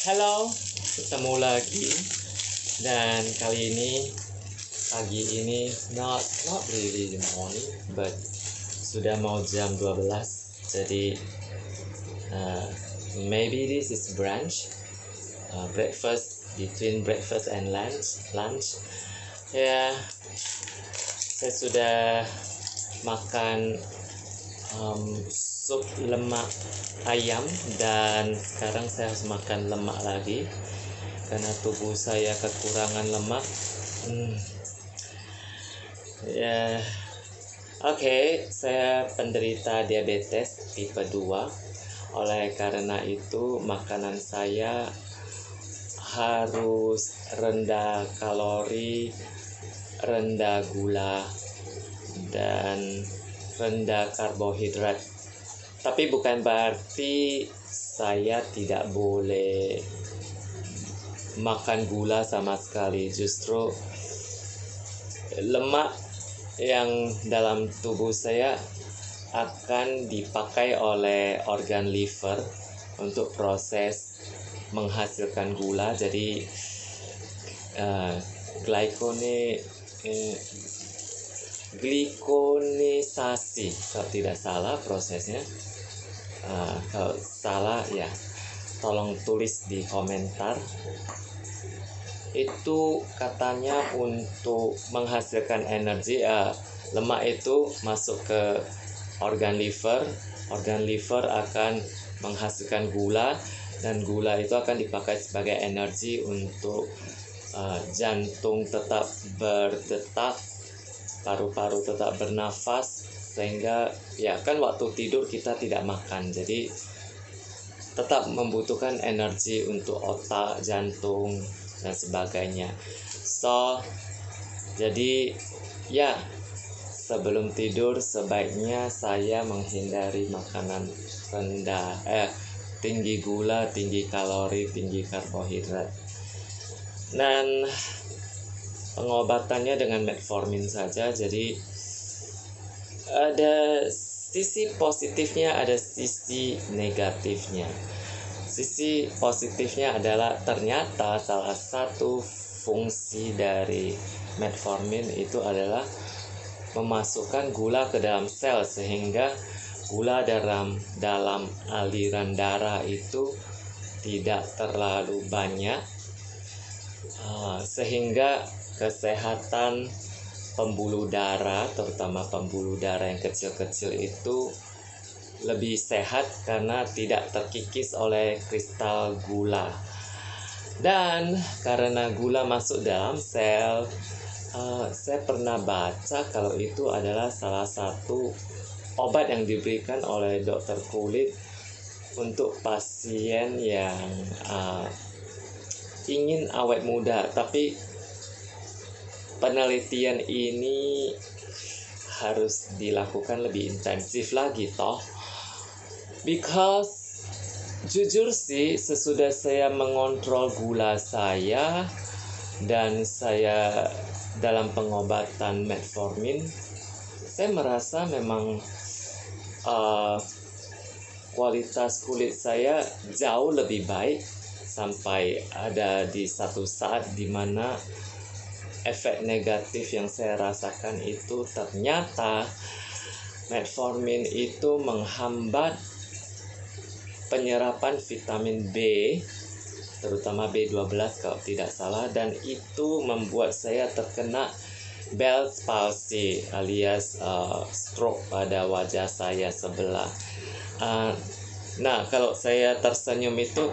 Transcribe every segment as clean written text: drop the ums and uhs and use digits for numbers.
Halo, ketemu lagi dan kali ini pagi ini not really the morning but sudah mau jam 12. Jadi maybe this is brunch, breakfast between breakfast and lunch. Ya, saya sudah makan sup lemak ayam dan sekarang saya harus makan lemak lagi karena tubuh saya kekurangan lemak. Saya penderita diabetes tipe 2. Oleh karena itu makanan saya harus rendah kalori, rendah gula, dan rendah karbohidrat. Tapi bukan berarti saya tidak boleh makan gula sama sekali. Justru lemak yang dalam tubuh saya akan dipakai oleh organ liver untuk proses menghasilkan gula. Jadi glikonisasi kalau tidak salah prosesnya. Kalau salah ya tolong tulis di komentar. Itu katanya untuk menghasilkan energi. Lemak itu masuk ke organ liver akan menghasilkan gula, dan gula itu akan dipakai sebagai energi untuk jantung tetap berdetak, paru-paru tetap bernafas, sehingga ya kan waktu tidur kita tidak makan, jadi tetap membutuhkan energi untuk otak, jantung, dan sebagainya. Jadi ya sebelum tidur sebaiknya saya menghindari makanan tinggi gula, tinggi kalori, tinggi karbohidrat. Dan pengobatannya dengan metformin saja. Jadi ada sisi positifnya, ada sisi negatifnya. Sisi positifnya adalah ternyata salah satu fungsi dari metformin itu adalah memasukkan gula ke dalam sel, sehingga gula dalam aliran darah itu tidak terlalu banyak, sehingga kesehatan pembuluh darah, terutama pembuluh darah yang kecil-kecil itu lebih sehat karena tidak terkikis oleh kristal gula. Dan karena gula masuk dalam sel, saya pernah baca kalau itu adalah salah satu obat yang diberikan oleh dokter kulit untuk pasien yang ingin awet muda. Tapi penelitian ini harus dilakukan lebih intensif lagi because jujur sih, sesudah saya mengontrol gula saya dan saya dalam pengobatan metformin, saya merasa memang kualitas kulit saya jauh lebih baik, sampai ada di satu saat di mana efek negatif yang saya rasakan itu ternyata metformin itu menghambat penyerapan vitamin B, terutama B12 kalau tidak salah, dan itu membuat saya terkena Bell's palsy alias stroke pada wajah saya sebelah. Nah, kalau saya tersenyum itu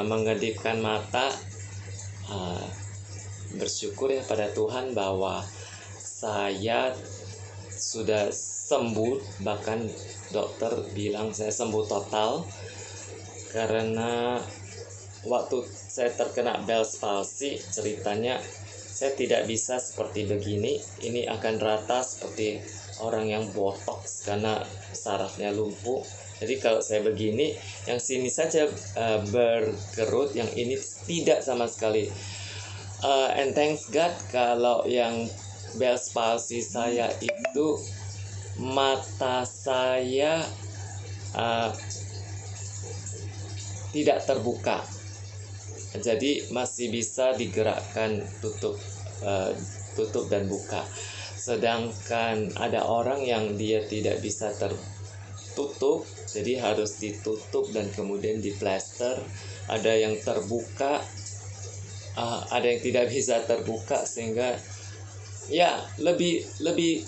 mengedipkan mata, bersyukur ya pada Tuhan bahwa saya sudah sembuh. Bahkan dokter bilang saya sembuh total, karena waktu saya terkena Bell's palsy, ceritanya saya tidak bisa seperti begini. Ini akan rata seperti orang yang botox karena sarafnya lumpuh. Jadi kalau saya begini, yang sini saja berkerut, yang ini tidak sama sekali. And thanks God, kalau yang Bell's palsy saya itu mata saya tidak terbuka, jadi masih bisa digerakkan tutup dan buka. Sedangkan ada orang yang dia tidak bisa tertutup, jadi harus ditutup dan kemudian diplester. Ada yang terbuka, ada yang tidak bisa terbuka, sehingga ya lebih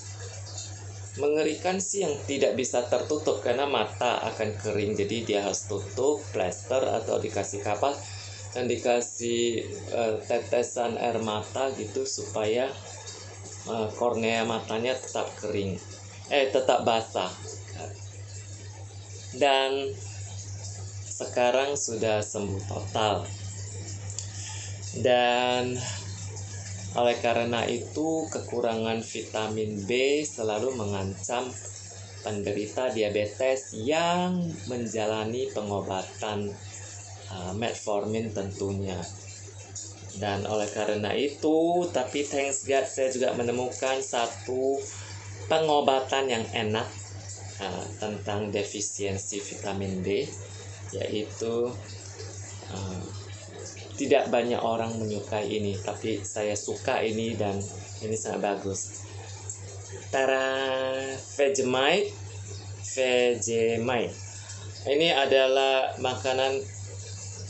mengerikan sih yang tidak bisa tertutup, karena mata akan kering, jadi dia harus tutup, plester atau dikasih kapas dan dikasih tetesan air mata gitu supaya kornea matanya tetap kering, tetap basah. Dan sekarang sudah sembuh total. Dan oleh karena itu, kekurangan vitamin B selalu mengancam penderita diabetes yang menjalani pengobatan metformin tentunya. Dan oleh karena itu, tapi thanks God, saya juga menemukan satu pengobatan yang enak tentang defisiensi vitamin B, yaitu tidak banyak orang menyukai ini, tapi saya suka ini dan ini sangat bagus. Vegemite. Ini adalah makanan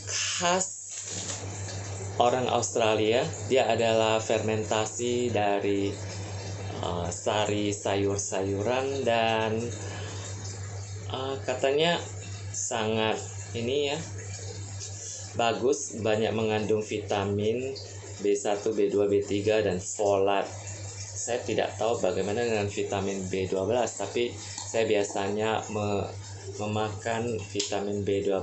khas orang Australia. Dia adalah fermentasi dari sari sayur-sayuran dan katanya sangat bagus, banyak mengandung vitamin B1, B2, B3 dan folat. Saya tidak tahu bagaimana dengan vitamin B12, tapi saya biasanya memakan vitamin B12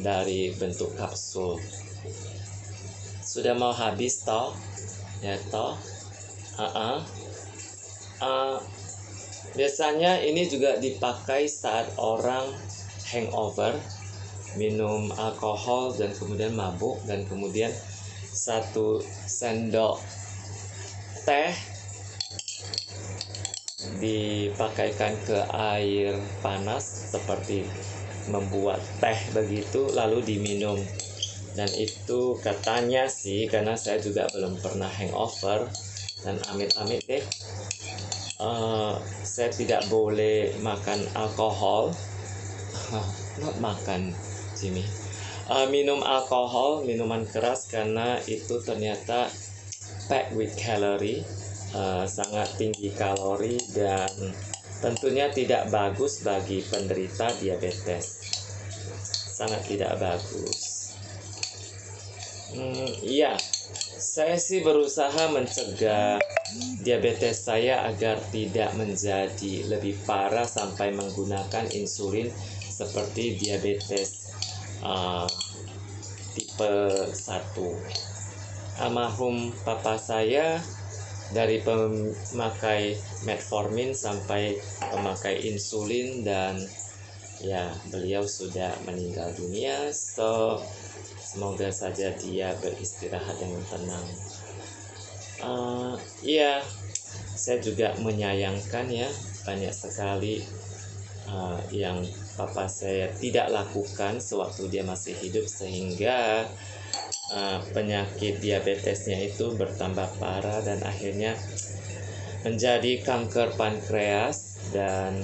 dari bentuk kapsul. Sudah mau habis toh? Ya toh? Biasanya ini juga dipakai saat orang hangover, minum alkohol dan kemudian mabuk, dan kemudian 1 sendok teh dipakaikan ke air panas seperti membuat teh begitu, lalu diminum. Dan itu katanya sih, karena saya juga belum pernah hangover dan amit-amit deh, saya tidak boleh makan alkohol. Not makan, Jimmy. Minum alkohol, minuman keras, karena itu ternyata packed with calorie, sangat tinggi kalori dan tentunya tidak bagus bagi penderita diabetes. Sangat tidak bagus. Iya, saya sih berusaha mencegah diabetes saya agar tidak menjadi lebih parah sampai menggunakan insulin seperti diabetes tipe 1. Almarhum papa saya dari pemakai metformin sampai pemakai insulin, dan ya beliau sudah meninggal dunia. So semoga saja dia beristirahat dengan tenang. Saya juga menyayangkan ya, banyak sekali yang papa saya tidak lakukan sewaktu dia masih hidup, sehingga penyakit diabetesnya itu bertambah parah dan akhirnya menjadi kanker pankreas, dan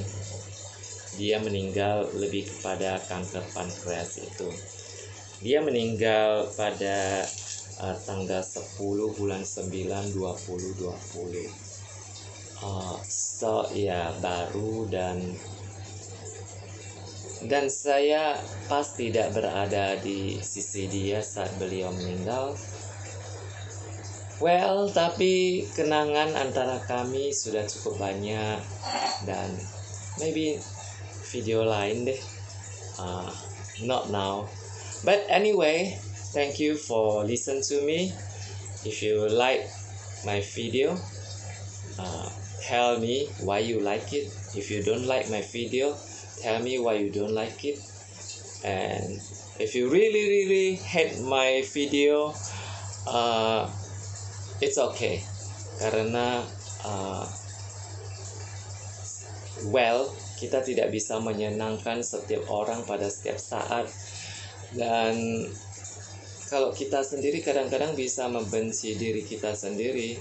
dia meninggal lebih kepada kanker pankreas itu. Dia meninggal pada tanggal 10 bulan 9 2020. Baru, dan saya pas tidak berada di sisi dia saat beliau meninggal. Well, tapi kenangan antara kami sudah cukup banyak, dan maybe video lain deh, not now. But anyway, thank you for listen to me. If you like my video, tell me why you like it. If you don't like my video, tell me why you don't like it. And if you really hate my video, it's okay, karena kita tidak bisa menyenangkan setiap orang pada setiap saat. Dan kalau kita sendiri kadang-kadang bisa membenci diri kita sendiri,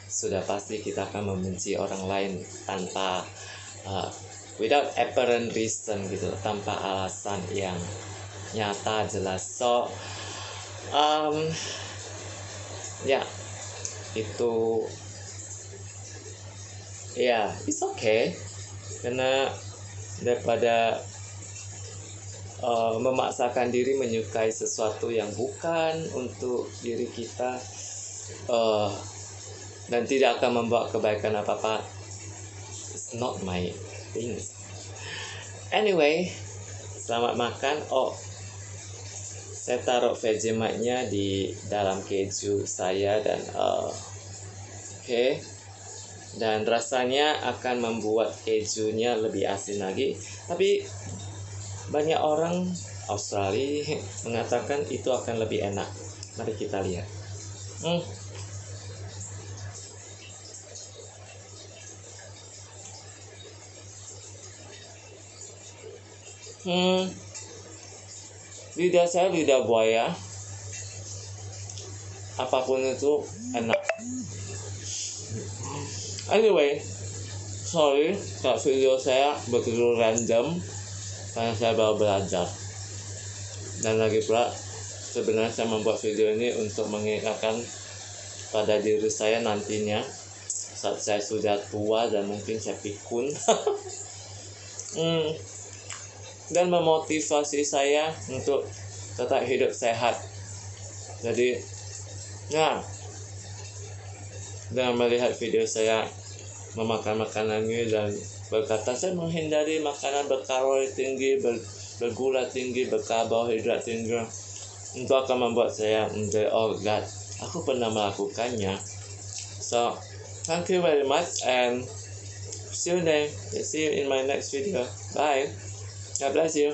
sudah pasti kita akan membenci orang lain tanpa without apparent reason gitu, tanpa alasan yang nyata jelas. So ya itu ya it's okay, karena daripada memaksakan diri menyukai sesuatu yang bukan untuk diri kita dan tidak akan membawa kebaikan apa-apa, it's not my thing. Anyway, selamat makan. Saya taruh Vegemite-nya di dalam keju saya dan dan rasanya akan membuat kejunya lebih asin lagi. Tapi banyak orang Australia mengatakan itu akan lebih enak. Mari kita lihat. Lidah saya lidah buaya. Apapun itu enak. Anyway, sorry kalau video saya begitu random, karena saya baru belajar. Dan lagi pula sebenarnya saya membuat video ini untuk mengingatkan pada diri saya nantinya saat saya sudah tua dan mungkin saya pikun. Dan memotivasi saya untuk tetap hidup sehat. Jadi dengan melihat video saya memakan makanan ini dan berkata saya menghindari makanan berkalori tinggi, bergula tinggi, berkarbohidrat tinggi, itu akan membuat saya menjadi oh God, aku pernah melakukannya. So thank you very much and see you in my next video. Bye. God bless you.